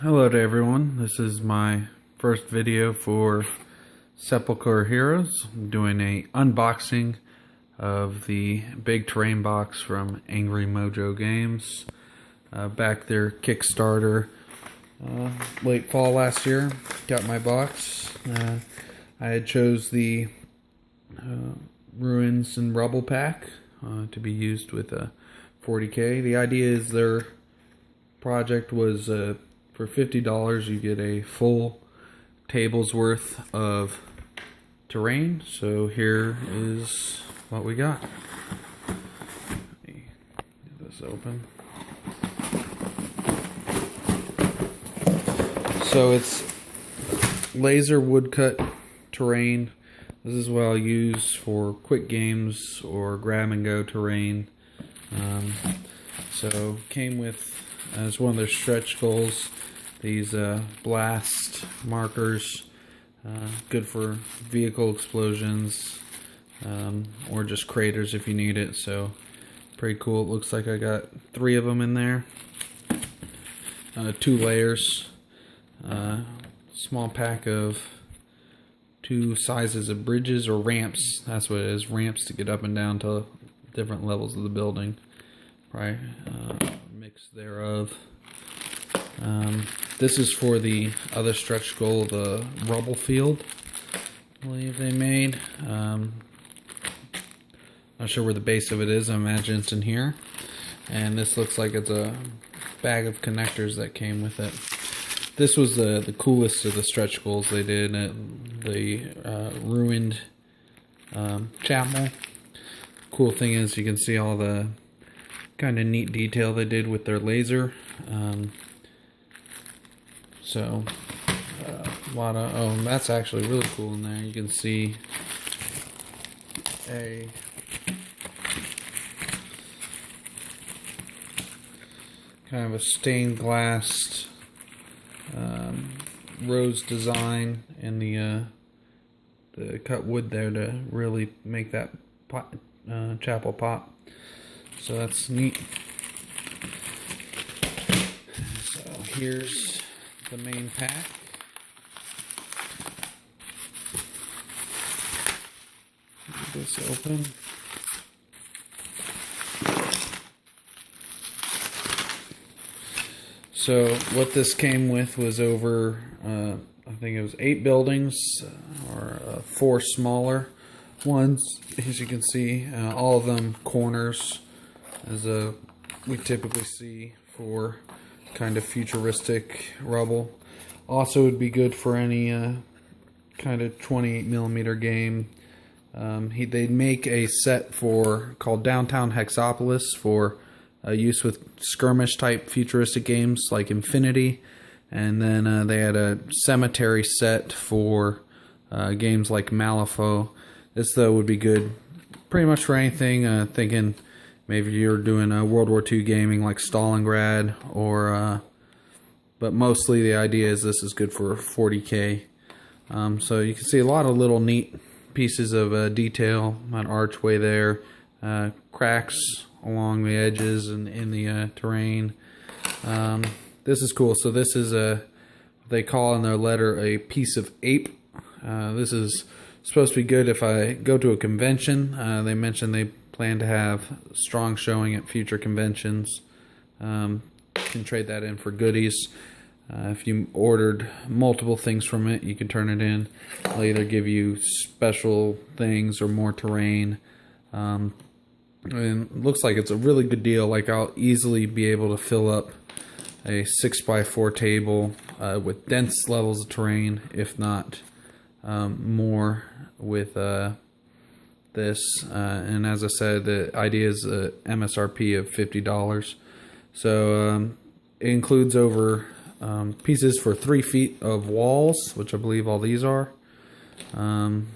Hello to everyone. This is my first video for Sepulchre Heroes. I'm doing a unboxing of the big terrain box from Angry Mojo Games. Back their Kickstarter late fall last year. Got my box. I had chose the Ruins and Rubble pack to be used with a 40K. The idea is their project was for $50 you get a full table's worth of terrain. So here is what we got. Let me get this open. So it's laser woodcut terrain. This is what I'll use for quick games or grab and go terrain. So came with, as one of their stretch goals, these blast markers, good for vehicle explosions or just craters if you need it. So pretty cool. It looks like I got 3 of them in there. 2 layers. Small pack of 2 sizes of bridges or ramps. That's what it is. Ramps to get up and down to different levels of the building. Right. Mix thereof. This is for the other stretch goal, the rubble field, I believe they made. Not sure where the base of it is. I imagine it's in here. And this looks like it's a bag of connectors that came with it. This was the coolest of the stretch goals they did. The ruined chapel. Cool thing is you can see all the kind of neat detail they did with their laser. So a lot of, oh, that's actually really cool in there. You can see a kind of a stained glass rose design in the cut wood there to really make that chapel pop. So that's neat. So here's the main pack. Get this open. So what this came with was over, I think it was 8 buildings, or 4 smaller ones. As you can see, all of them corners, as we typically see for kind of futuristic rubble. Also would be good for any kind of 28mm game. They'd make a set called Downtown Hexopolis for use with skirmish type futuristic games like Infinity, and then they had a cemetery set for games like Malifaux. This though would be good pretty much for anything. Thinking maybe you're doing World War II gaming like Stalingrad, or but mostly the idea is this is good for 40K. So you can see a lot of little neat pieces of detail. An archway there, cracks along the edges and in the terrain. This is cool. So this is they call in their letter a piece of ape. This is supposed to be good if I go to a convention. They mentioned they plan to have strong showing at future conventions. Can trade that in for goodies. If you ordered multiple things from it, you can turn it in. They'll either give you special things or more terrain. And it looks like it's a really good deal. Like, I'll easily be able to fill up a 6x4 table with dense levels of terrain, if not more, with this. And as I said, the idea is a MSRP of $50. So it includes over pieces for 3 feet of walls, which I believe all these are. And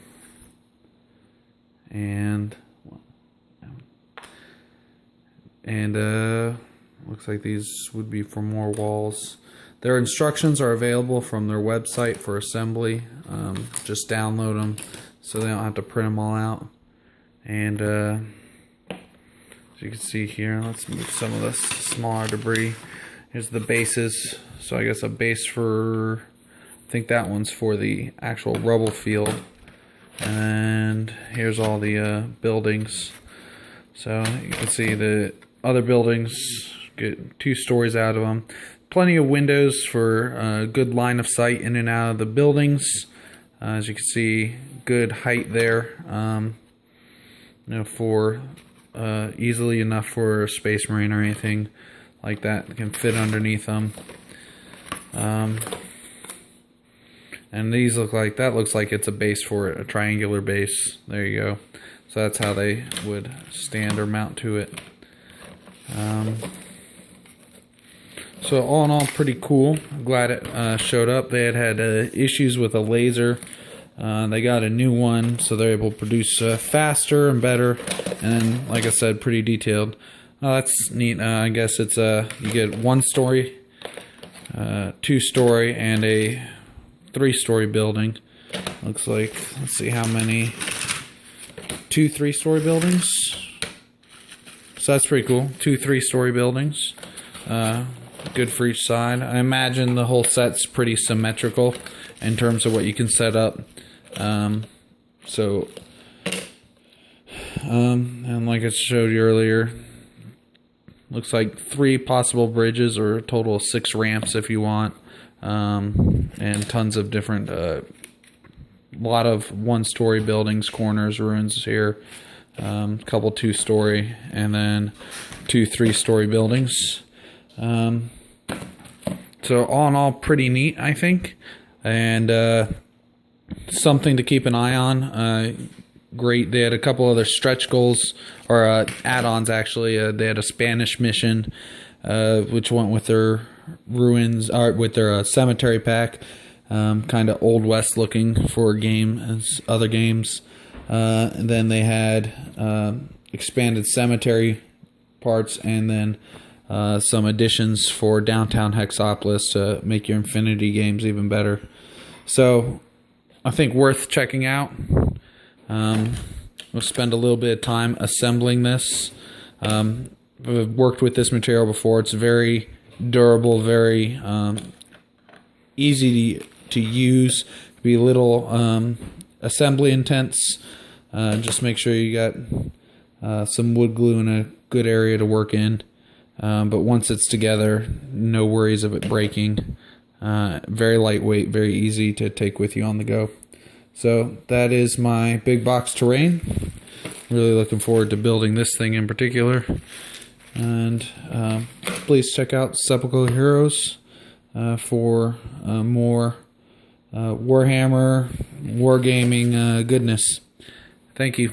looks like these would be for more walls. Their instructions are available from their website for assembly. Just download them so they don't have to print them all out. And as you can see here, let's move some of this smaller debris. Here's the bases. So I guess a base for, I think that one's for the actual rubble field. And here's all the buildings. So you can see the other buildings get 2 stories out of them. Plenty of windows for good line of sight in and out of the buildings. As you can see, good height there. For easily enough for a Space Marine or anything like that can fit underneath them. And these looks like it's a base for it, a triangular base. There you go. So that's how they would stand or mount to it. So all in all, pretty cool. I'm glad it showed up. They had issues with a laser. They got a new one, so they're able to produce faster and better. And like I said, pretty detailed. That's neat. I guess it's you get 1-story, 2-story, and a 3-story building. Looks like, let's see how many. 2 3-story buildings. So that's pretty cool. 2 3-story buildings. Good for each side. I imagine the whole set's pretty symmetrical in terms of what you can set up. And like I showed you earlier, looks like 3 possible bridges, or a total of 6 ramps if you want. And tons of different, lot of 1-story buildings, corners, ruins here. Couple 2-story, and then 2 3-story buildings. So all in all, pretty neat, I think, and something to keep an eye on. Great. They had a couple other stretch goals, or add-ons actually. They had a Spanish mission, which went with their ruins, or with their cemetery pack. Kind of Old West looking for a game as other games. And then they had expanded cemetery parts, and then some additions for downtown Hexopolis to make your Infinity games even better. So I think worth checking out. We'll spend a little bit of time assembling this. I've worked with this material before. It's very durable, very easy to use. Be a little assembly intense. Just make sure you got some wood glue in a good area to work in. But once it's together, no worries of it breaking. Very lightweight, very easy to take with you on the go. So that is my big box terrain. Really looking forward to building this thing in particular. And please check out Sepulchral Heroes for more Warhammer, wargaming goodness. Thank you.